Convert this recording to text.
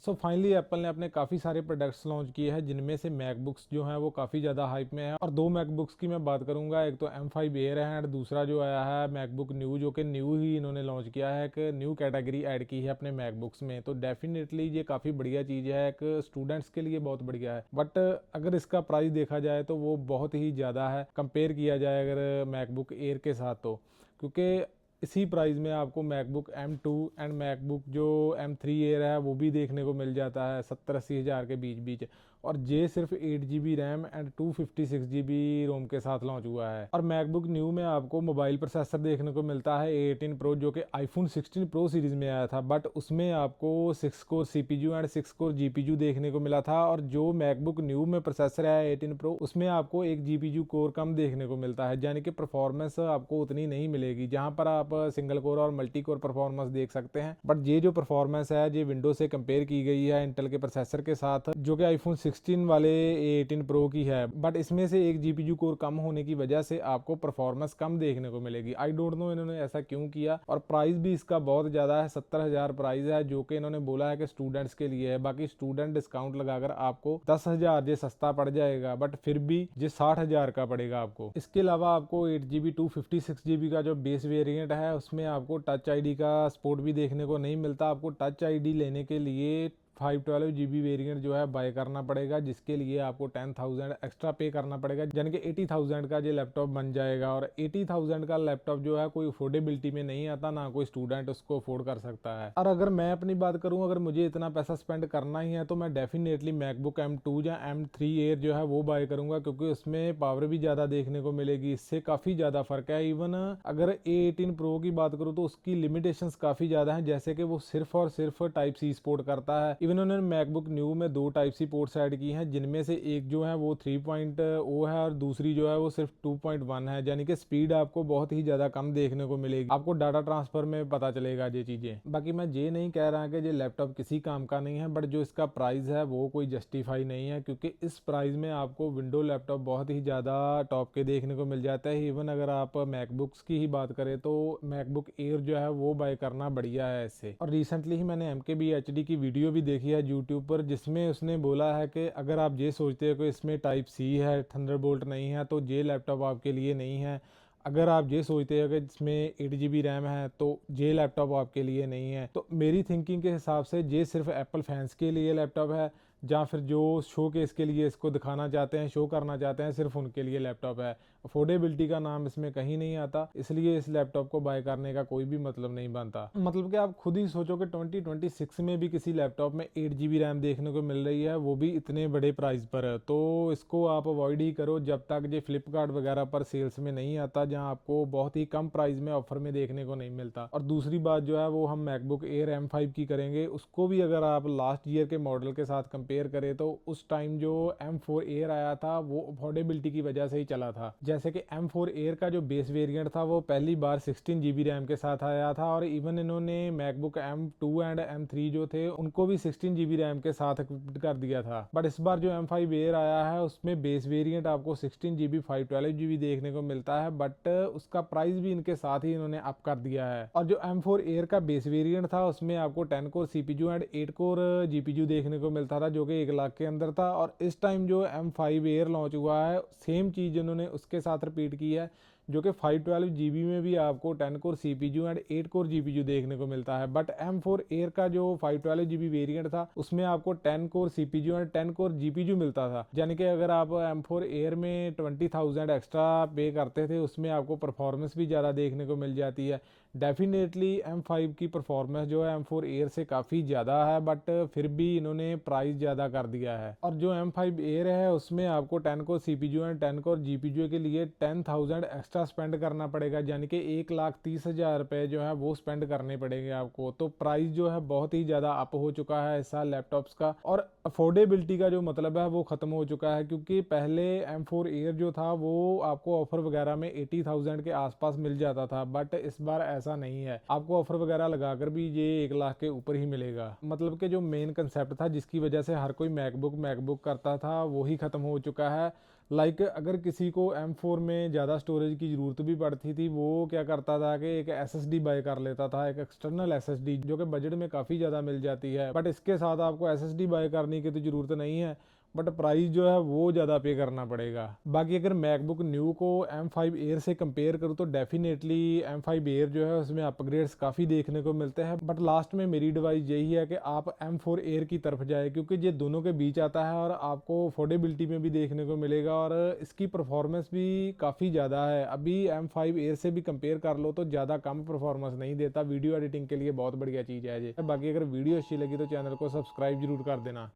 So finally Apple ने अपने काफ़ी सारे प्रोडक्ट्स लॉन्च किए हैं, जिनमें से मैकबुक्स जो हैं वो काफ़ी ज़्यादा हाइप में है। और दो मैकबुक्स की मैं बात करूंगा, एक तो M5 एयर है और दूसरा जो आया है मैकबुक न्यू, जो कि न्यू ही इन्होंने लॉन्च किया है, एक न्यू कैटेगरी ऐड की है अपने मैकबुक्स में। तो डेफिनेटली ये काफ़ी बढ़िया चीज़ है, एक स्टूडेंट्स के लिए बहुत बढ़िया है। बट अगर इसका प्राइस देखा जाए तो वो बहुत ही ज़्यादा है कंपेयर किया जाए अगर मैकबुक एयर के साथ, तो क्योंकि इसी प्राइस में आपको मैकबुक M2 एंड मैकबुक जो M3 एयर है वो भी देखने को मिल जाता है 70-80 हज़ार के बीच बीच। और ये सिर्फ 8 GB रैम एंड 256 GB रोम के साथ लॉन्च हुआ है। और मैकबुक न्यू में आपको मोबाइल प्रोसेसर देखने को मिलता है A18 प्रो, जो कि आईफोन 16 प्रो सीरीज में आया था, बट उसमें आपको 6 core CPU and 6 core GPU देखने को मिला था। और जो मैकबुक न्यू में प्रोसेसर है 18 प्रो, उसमें आपको एक GPU कोर कम देखने को मिलता है, यानी कि परफॉर्मेंस आपको उतनी नहीं मिलेगी। जहां पर आप सिंगल कोर और मल्टी कोर परफॉर्मेंस देख सकते हैं, बट ये जो परफॉर्मेंस है ये विंडो से कंपेयर की गई है इंटेल के प्रोसेसर के साथ, जो कि आईफोन 16 वाले A18 प्रो की है। बट इसमें से एक GPU कोर कम होने की वजह से आपको परफॉर्मेंस कम देखने को मिलेगी। आई डोंट नो इन्होंने ऐसा क्यों किया। और प्राइस भी इसका बहुत ज़्यादा है, 70,000 प्राइस है, जो कि इन्होंने बोला है कि स्टूडेंट्स के लिए है। बाकी स्टूडेंट डिस्काउंट लगाकर आपको 10,000 ये सस्ता पड़ जाएगा, बट फिर भी ये 60,000 का पड़ेगा आपको। इसके अलावा आपको 8 GB 256 GB का जो बेस वेरिएंट है उसमें आपको टच आईडी का सपोर्ट भी देखने को नहीं मिलता। आपको टच आईडी लेने के लिए 512 GB वेरिएंट जो है बाय करना पड़ेगा, जिसके लिए आपको 10,000 एक्स्ट्रा पे करना पड़ेगा, यानी कि 80,000 का ये लैपटॉप बन जाएगा। और 80,000 का लैपटॉप जो है कोई अफोर्डेबिलिटी में नहीं आता, ना कोई स्टूडेंट उसको अफोर्ड कर सकता है। और अगर मैं अपनी बात करूं, अगर मुझे इतना पैसा स्पेंड करना ही है तो मैं डेफिनेटली मैकबुक M2 या M3 एयर जो है वो बाय करूंगा, क्योंकि उसमें पावर भी ज़्यादा देखने को मिलेगी। इससे काफ़ी ज़्यादा फर्क है। इवन अगर A18 प्रो की बात करूँ तो उसकी लिमिटेशंस काफ़ी ज़्यादा हैं, जैसे कि वो सिर्फ और सिर्फ टाइप सी सपोर्ट करता है। इवन उन्होंने मैकबुक न्यू में 2 टाइप सी पोर्ट्स ऐड की हैं, जिनमें से एक जो है वो 3.0 है और दूसरी जो है वो सिर्फ 2.1 है, यानी कि स्पीड आपको बहुत ही ज़्यादा कम देखने को मिलेगी। आपको डाटा ट्रांसफर में पता चलेगा ये चीज़ें। बाकी मैं ये नहीं कह रहा कि ये लैपटॉप किसी काम का नहीं है, बट जो इसका प्राइस है वो कोई जस्टिफाई नहीं है, क्योंकि इस प्राइस में आपको विंडो लैपटॉप बहुत ही ज़्यादा टॉप के देखने को मिल जाता है। इवन अगर आप मैकबुक्स की ही बात करें तो मैकबुक एयर जो है वो बाय करना बढ़िया है इससे। और रिसेंटली ही मैंने MKBHD की वीडियो भी देखी है यूट्यूब पर, जिसमें उसने बोला है कि अगर आप ये सोचते हो कि इसमें टाइप सी है, थंडरबोल्ट नहीं है, तो ये लैपटॉप आपके लिए नहीं है। अगर आप ये सोचते हो कि इसमें 8 GB रैम है तो ये लैपटॉप आपके लिए नहीं है। तो मेरी थिंकिंग के हिसाब से ये सिर्फ एप्पल फैंस के लिए लैपटॉप है, या फिर जो शो केस के लिए इसको दिखाना चाहते हैं, शो करना चाहते हैं, सिर्फ उनके लिए लैपटॉप है। अफोर्डेबिलिटी का नाम इसमें कहीं नहीं आता, इसलिए इस लैपटॉप को बाय करने का कोई भी मतलब नहीं बनता। मतलब कि आप खुद ही सोचो कि 2026 में भी किसी लैपटॉप में 8 GB रैम देखने को मिल रही है, वो भी इतने बड़े प्राइस पर है। तो इसको आप अवॉइड ही करो जब तक ये फ्लिपकार्ट वगैरह पर सेल्स में नहीं आता, जहां आपको बहुत ही कम प्राइस में ऑफर में देखने को नहीं मिलता। और दूसरी बात जो है वो हम मैकबुक एयर M5 की करेंगे। उसको भी अगर आप लास्ट ईयर के मॉडल के साथ कंपेयर करें तो उस टाइम जो M4 एयर आया था वो अफोर्डेबिलिटी की वजह से ही चला था। जैसे कि M4 एयर का जो बेस वेरिएंट था वो पहली बार 16 GB रैम के साथ आया था, और इवन इन्होंने मैकबुक M2 एंड M3 जो थे उनको भी 16 GB रैम के साथ इक्विप कर दिया था। बट इस बार जो M5 एयर आया है उसमें बेस वेरिएंट आपको 16 GB 512 GB देखने को मिलता है, बट उसका प्राइस भी इनके साथ ही इन्होंने अप कर दिया है। और जो M4 एयर का बेस वेरिएंट था उसमें आपको 10 core CPU and 8 core GPU देखने को मिलता था, जो कि 1 लाख के अंदर था। और इस टाइम जो M5 एयर लॉन्च हुआ है सेम चीज इन्होंने उसके साथ रिपीट की है, जो कि 512 GB में भी आपको 10 core CPU and 8 core GPU देखने को मिलता है। बट M4 एयर का जो 512 GB वेरिएंट था उसमें आपको 10 core CPU and 10 core GPU मिलता था, यानी कि अगर आप M4 एयर में 20,000 एक्स्ट्रा पे करते थे उसमें आपको परफॉर्मेंस भी ज़्यादा देखने को मिल जाती है। डेफिनेटली M5 की परफॉर्मेंस जो है M4 एयर से काफ़ी ज़्यादा है, बट फिर भी इन्होंने प्राइस ज़्यादा कर दिया है। और जो M5 एयर है उसमें आपको 10 core CPU and 10 core GPU के लिए 10,000 एक्स्ट्रा स्पेंड करना पड़ेगा, यानी कि 1,30,000 रुपये जो है वो स्पेंड करने पड़ेंगे आपको। तो प्राइस जो है बहुत ही ज़्यादा अप हो चुका है इस साल लैपटॉप्स का, और अफोर्डेबिलिटी का जो मतलब है वो ख़त्म हो चुका है। क्योंकि पहले M4 एयर जो था वो आपको ऑफर वगैरह में 80,000 के आसपास मिल जाता था, बट इस बार ऐसा नहीं है, आपको ऑफर वगैरह लगाकर भी ये 1 लाख के ऊपर ही मिलेगा। मतलब कि जो मेन कंसेप्ट था जिसकी वजह से हर कोई मैकबुक करता था वो ही ख़त्म हो चुका है। अगर किसी को M4 में ज़्यादा स्टोरेज की ज़रूरत भी पड़ती थी, वो क्या करता था कि एक SSD बाय कर लेता था, एक एक्सटर्नल SSD जो कि बजट में काफ़ी ज़्यादा मिल जाती है। बट इसके साथ आपको SSD बाय करने की तो ज़रूरत नहीं है, बट प्राइस जो है वो ज़्यादा पे करना पड़ेगा। बाकी अगर मैकबुक न्यू को M5 एयर से कंपेयर करूँ तो डेफिनेटली M5 एयर जो है उसमें अपग्रेड्स काफ़ी देखने को मिलते हैं। बट लास्ट में मेरी एडवाइस यही है कि आप M4 एयर की तरफ जाए, क्योंकि ये दोनों के बीच आता है और आपको अफोर्डेबिलिटी में भी देखने को मिलेगा और इसकी परफॉर्मेंस भी काफ़ी ज़्यादा है। अभी M5 एयर से भी कंपेयर कर लो तो ज़्यादा कम परफॉर्मेंस नहीं देता। वीडियो एडिटिंग के लिए बहुत बढ़िया चीज़ है ये। बाकी अगर वीडियो अच्छी लगी तो चैनल को सब्सक्राइब जरूर कर देना।